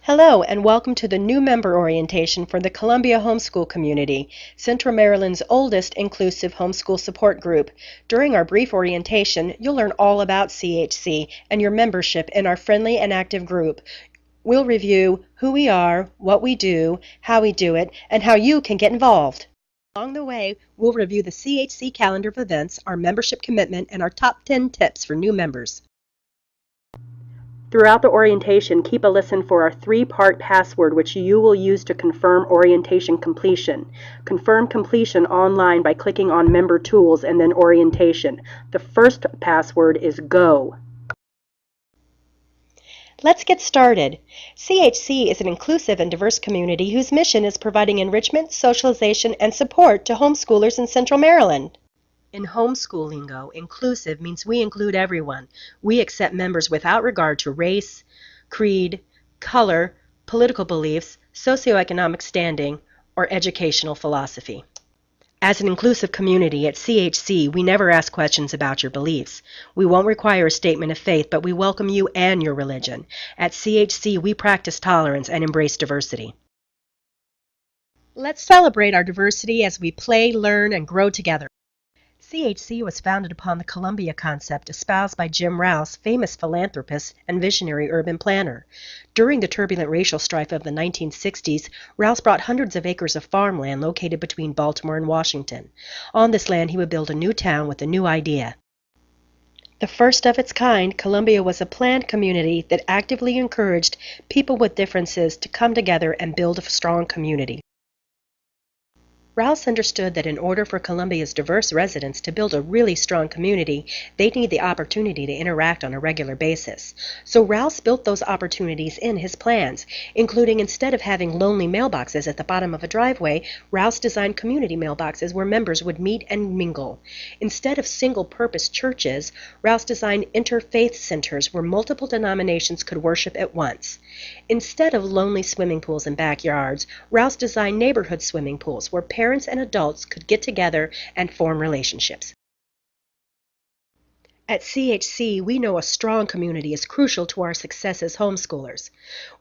Hello and welcome to the new member orientation for the Columbia Homeschool Community, Central Maryland's oldest inclusive homeschool support group. During our brief orientation, you'll learn all about CHC and your membership in our friendly and active group. We'll review who we are, what we do, how we do it, and how you can get involved. Along the way, we'll review the CHC calendar of events, our membership commitment, and our top 10 tips for new members. Throughout the orientation, keep a listen for our three-part password which you will use to confirm orientation completion. Confirm completion online by clicking on Member Tools and then Orientation. The first password is GO. Let's get started. CHC is an inclusive and diverse community whose mission is providing enrichment, socialization, and support to homeschoolers in Central Maryland. In homeschool lingo, inclusive means we include everyone. We accept members without regard to race, creed, color, political beliefs, socioeconomic standing, or educational philosophy. As an inclusive community at CHC, we never ask questions about your beliefs. We won't require a statement of faith, but we welcome you and your religion. At CHC, we practice tolerance and embrace diversity. Let's celebrate our diversity as we play, learn, and grow together. CHC was founded upon the Columbia concept espoused by Jim Rouse, famous philanthropist and visionary urban planner. During the turbulent racial strife of the 1960s, Rouse brought hundreds of acres of farmland located between Baltimore and Washington. On this land, he would build a new town with a new idea. The first of its kind, Columbia was a planned community that actively encouraged people with differences to come together and build a strong community. Rouse understood that in order for Columbia's diverse residents to build a really strong community, they need the opportunity to interact on a regular basis. So Rouse built those opportunities in his plans, including instead of having lonely mailboxes at the bottom of a driveway, Rouse designed community mailboxes where members would meet and mingle. Instead of single-purpose churches, Rouse designed interfaith centers where multiple denominations could worship at once. Instead of lonely swimming pools in backyards, Rouse designed neighborhood swimming pools where parents and adults could get together and form relationships. At CHC, we know a strong community is crucial to our success as homeschoolers.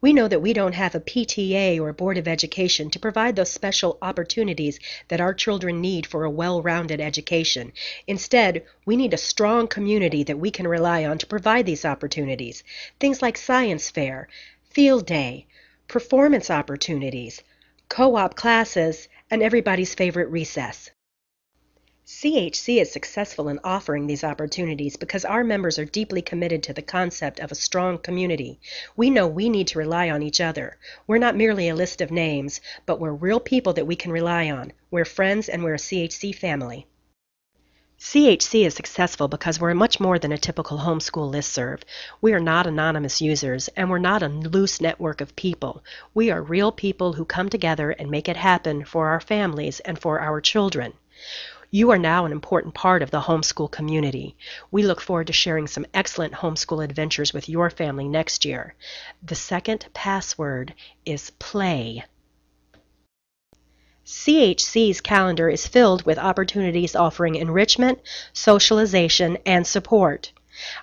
We know that we don't have a PTA or Board of Education to provide those special opportunities that our children need for a well-rounded education. Instead, we need a strong community that we can rely on to provide these opportunities. Things like science fair, field day, performance opportunities, co-op classes, and everybody's favorite recess. CHC is successful in offering these opportunities because our members are deeply committed to the concept of a strong community. We know we need to rely on each other. We're not merely a list of names, but we're real people that we can rely on. We're friends and we're a CHC family. CHC is successful because we're much more than a typical homeschool listserv. We are not anonymous users, and we're not a loose network of people. We are real people who come together and make it happen for our families and for our children. You are now an important part of the homeschool community. We look forward to sharing some excellent homeschool adventures with your family next year. The second password is play. CHC's calendar is filled with opportunities offering enrichment, socialization, and support.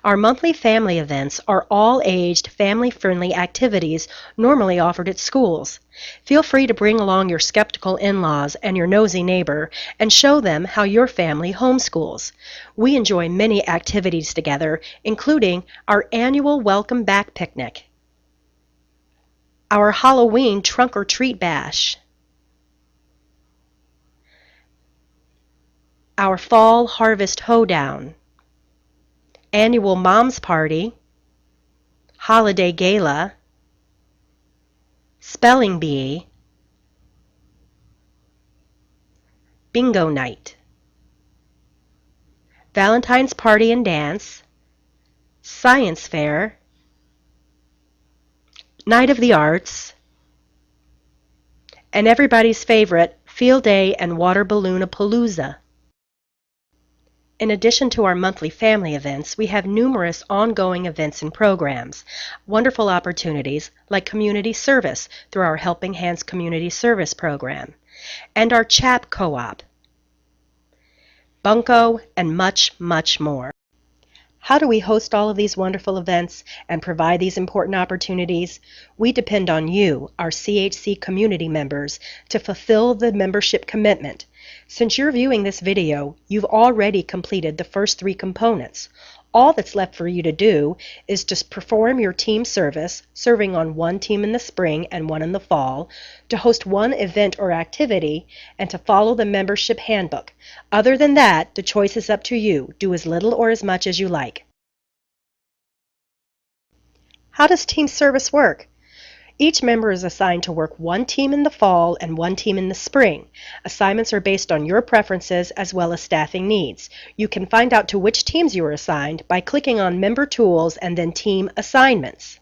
Our monthly family events are all-aged, family-friendly activities normally offered at schools. Feel free to bring along your skeptical in-laws and your nosy neighbor and show them how your family homeschools. We enjoy many activities together, including our annual Welcome Back picnic, our Halloween trunk-or-treat bash, our fall harvest hoedown, annual mom's party, holiday gala, spelling bee, bingo night, Valentine's party and dance, science fair, night of the arts, and everybody's favorite field day and water balloon-a-palooza. In addition to our monthly family events, we have numerous ongoing events and programs, wonderful opportunities like community service through our Helping Hands Community Service Program, and our CHAP Co-op, Bunko, and much, much more. How do we host all of these wonderful events and provide these important opportunities? We depend on you, our CHC community members, to fulfill the membership commitment. Since you're viewing this video, you've already completed the first 3 components. All that's left for you to do is to perform your team service, serving on 1 team in the spring and 1 in the fall, to host 1 event or activity, and to follow the membership handbook. Other than that, the choice is up to you. Do as little or as much as you like. How does team service work? Each member is assigned to work 1 team in the fall and 1 team in the spring. Assignments are based on your preferences as well as staffing needs. You can find out to which teams you are assigned by clicking on Member Tools and then Team Assignments.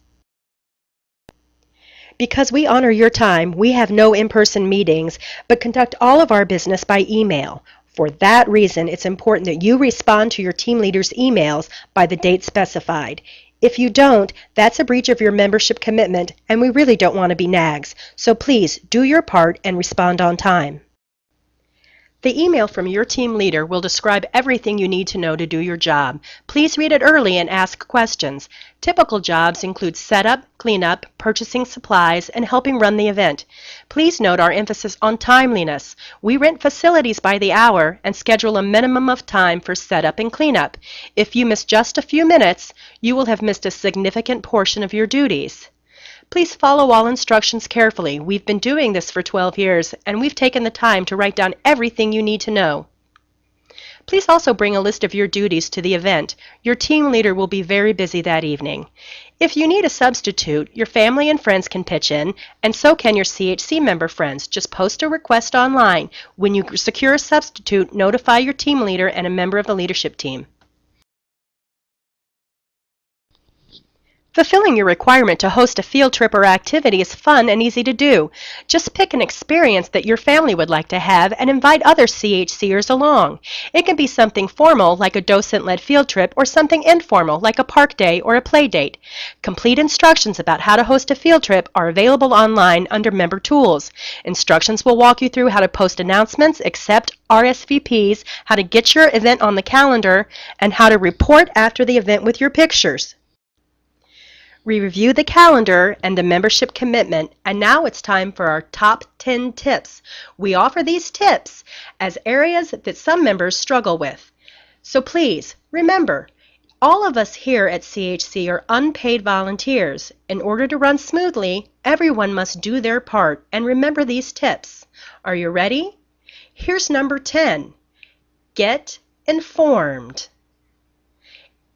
Because we honor your time, we have no in-person meetings, but conduct all of our business by email. For that reason, it's important that you respond to your team leader's emails by the date specified. If you don't, that's a breach of your membership commitment, and we really don't want to be nags. So please do your part and respond on time. The email from your team leader will describe everything you need to know to do your job. Please read it early and ask questions. Typical jobs include setup, cleanup, purchasing supplies, and helping run the event. Please note our emphasis on timeliness. We rent facilities by the hour and schedule a minimum of time for setup and cleanup. If you miss just a few minutes, you will have missed a significant portion of your duties. Please follow all instructions carefully. We've been doing this for 12 years, and we've taken the time to write down everything you need to know. Please also bring a list of your duties to the event. Your team leader will be very busy that evening. If you need a substitute, your family and friends can pitch in, and so can your CHC member friends. Just post a request online. When you secure a substitute, notify your team leader and a member of the leadership team. Fulfilling your requirement to host a field trip or activity is fun and easy to do. Just pick an experience that your family would like to have and invite other CHCers along. It can be something formal like a docent-led field trip or something informal like a park day or a play date. Complete instructions about how to host a field trip are available online under Member Tools. Instructions will walk you through how to post announcements, accept RSVPs, how to get your event on the calendar, and how to report after the event with your pictures. We review the calendar and the membership commitment, and now it's time for our top 10 tips. We offer these tips as areas that some members struggle with. So please, remember, all of us here at CHC are unpaid volunteers. In order to run smoothly, everyone must do their part and remember these tips. Are you ready? Here's number 10. Get informed.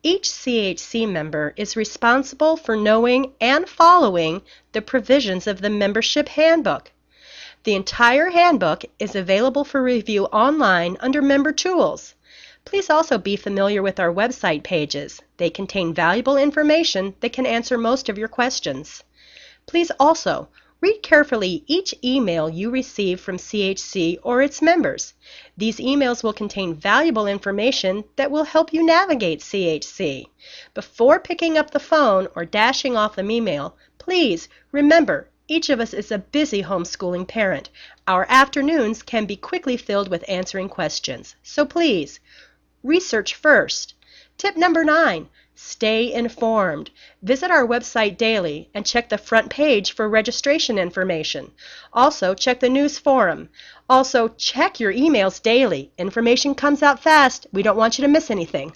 Each CHC member is responsible for knowing and following the provisions of the membership handbook. The entire handbook is available for review online under Member Tools. Please also be familiar with our website pages. They contain valuable information that can answer most of your questions. Please also read carefully each email you receive from CHC or its members. These emails will contain valuable information that will help you navigate CHC. Before picking up the phone or dashing off an email, please remember, each of us is a busy homeschooling parent. Our afternoons can be quickly filled with answering questions. So please, research first. Tip number 9. Stay informed. Visit our website daily and check the front page for registration information. Also, check the news forum. Also, check your emails daily. Information comes out fast. We don't want you to miss anything.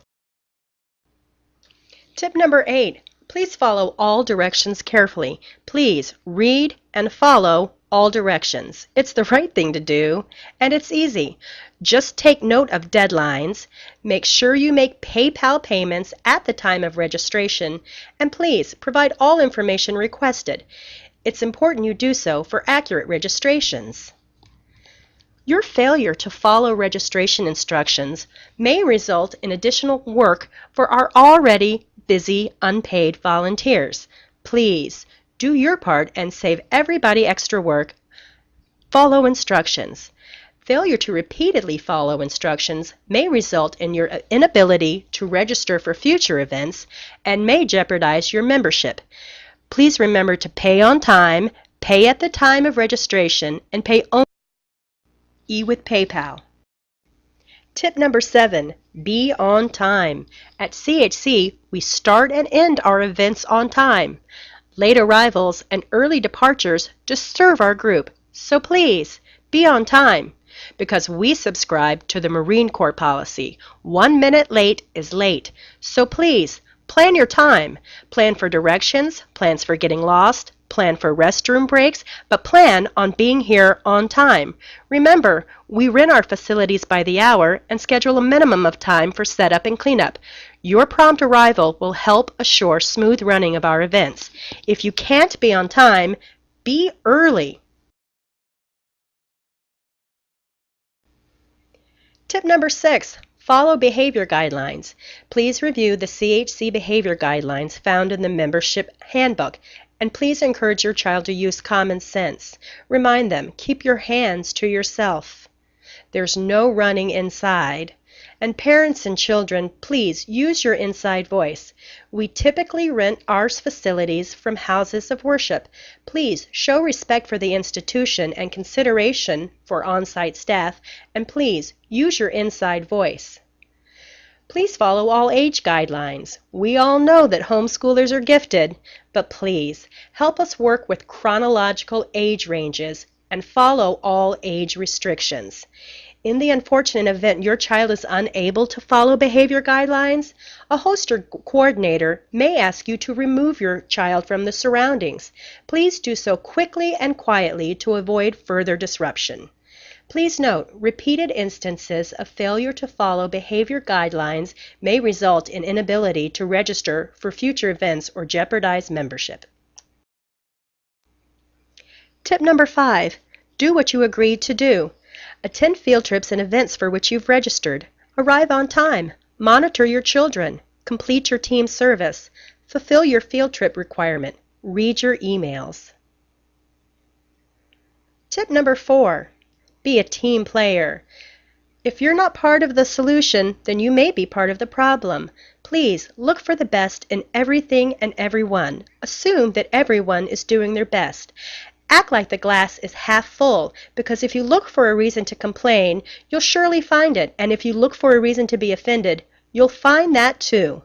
Tip number 8. Please follow all directions carefully. Please read and follow all directions. It's the right thing to do, and it's easy. Just take note of deadlines, make sure you make PayPal payments at the time of registration, and please provide all information requested. It's important you do so for accurate registrations. Your failure to follow registration instructions may result in additional work for our already busy unpaid volunteers. Please do your part and save everybody extra work. Follow instructions. Failure to repeatedly follow instructions may result in your inability to register for future events and may jeopardize your membership. Please remember to pay on time, pay at the time of registration, and pay only with PayPal. Tip number 7. Be on time. At CHC, we start and end our events on time. Late arrivals and early departures disturb our group, so please, be on time. Because we subscribe to the Marine Corps policy, 1 minute late is late. So please, plan your time. Plan for directions, plans for getting lost, plan for restroom breaks, but plan on being here on time. Remember, we rent our facilities by the hour and schedule a minimum of time for setup and cleanup. Your prompt arrival will help assure smooth running of our events. If you can't be on time, be early. Tip number 6, follow behavior guidelines. Please review the CHC behavior guidelines found in the membership handbook, and please encourage your child to use common sense. Remind them, keep your hands to yourself. There's no running inside. And parents and children, please use your inside voice. We typically rent our facilities from houses of worship. Please show respect for the institution and consideration for on-site staff, and please use your inside voice. Please follow all age guidelines. We all know that homeschoolers are gifted, but please help us work with chronological age ranges and follow all age restrictions. In the unfortunate event your child is unable to follow behavior guidelines, a host or coordinator may ask you to remove your child from the surroundings. Please do so quickly and quietly to avoid further disruption. Please note, repeated instances of failure to follow behavior guidelines may result in inability to register for future events or jeopardize membership. Tip number 5, do what you agreed to do. Attend field trips and events for which you've registered. Arrive on time. Monitor your children. Complete your team service. Fulfill your field trip requirement. Read your emails. Tip number 4, be a team player. If you're not part of the solution, then you may be part of the problem. Please look for the best in everything and everyone. Assume that everyone is doing their best. Act like the glass is half full, because if you look for a reason to complain, you'll surely find it, and if you look for a reason to be offended, you'll find that too.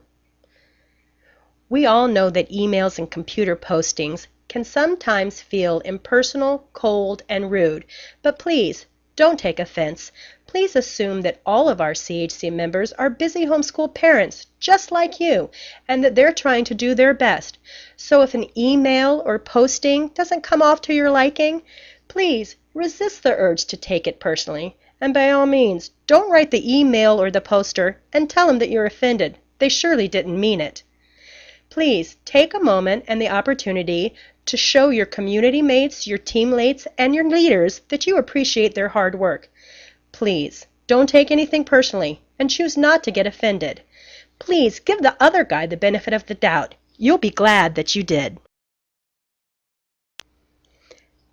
We all know that emails and computer postings can sometimes feel impersonal, cold, and rude, but please, don't take offense. Please assume that all of our CHC members are busy homeschool parents, just like you, and that they're trying to do their best. So if an email or posting doesn't come off to your liking, please resist the urge to take it personally. And by all means, don't write the email or the poster and tell them that you're offended. They surely didn't mean it. Please take a moment and the opportunity to show your community mates, your teammates, and your leaders that you appreciate their hard work. Please, don't take anything personally and choose not to get offended. Please give the other guy the benefit of the doubt. You'll be glad that you did.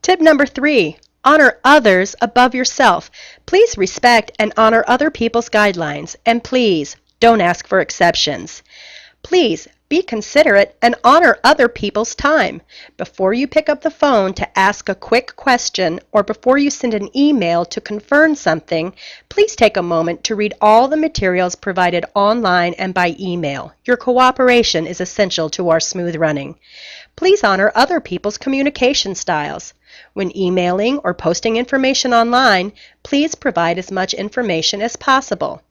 Tip number 3, honor others above yourself. Please respect and honor other people's guidelines, and please don't ask for exceptions. Please be considerate and honor other people's time. Before you pick up the phone to ask a quick question or before you send an email to confirm something, please take a moment to read all the materials provided online and by email. Your cooperation is essential to our smooth running. Please honor other people's communication styles. When emailing or posting information online, please provide as much information as possible.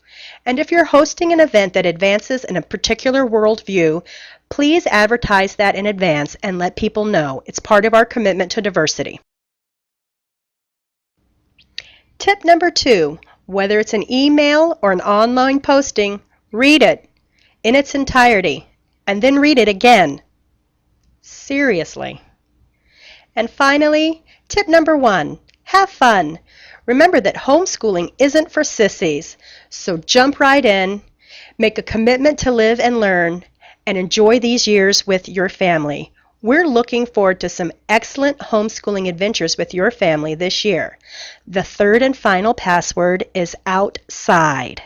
And if you're hosting an event that advances in a particular worldview, please advertise that in advance and let people know. It's part of our commitment to diversity. Tip number 2, whether it's an email or an online posting, read it in its entirety and then read it again. Seriously. And finally, tip number 1, have fun. Remember that homeschooling isn't for sissies, so jump right in, make a commitment to live and learn, and enjoy these years with your family. We're looking forward to some excellent homeschooling adventures with your family this year. The third and final password is outside.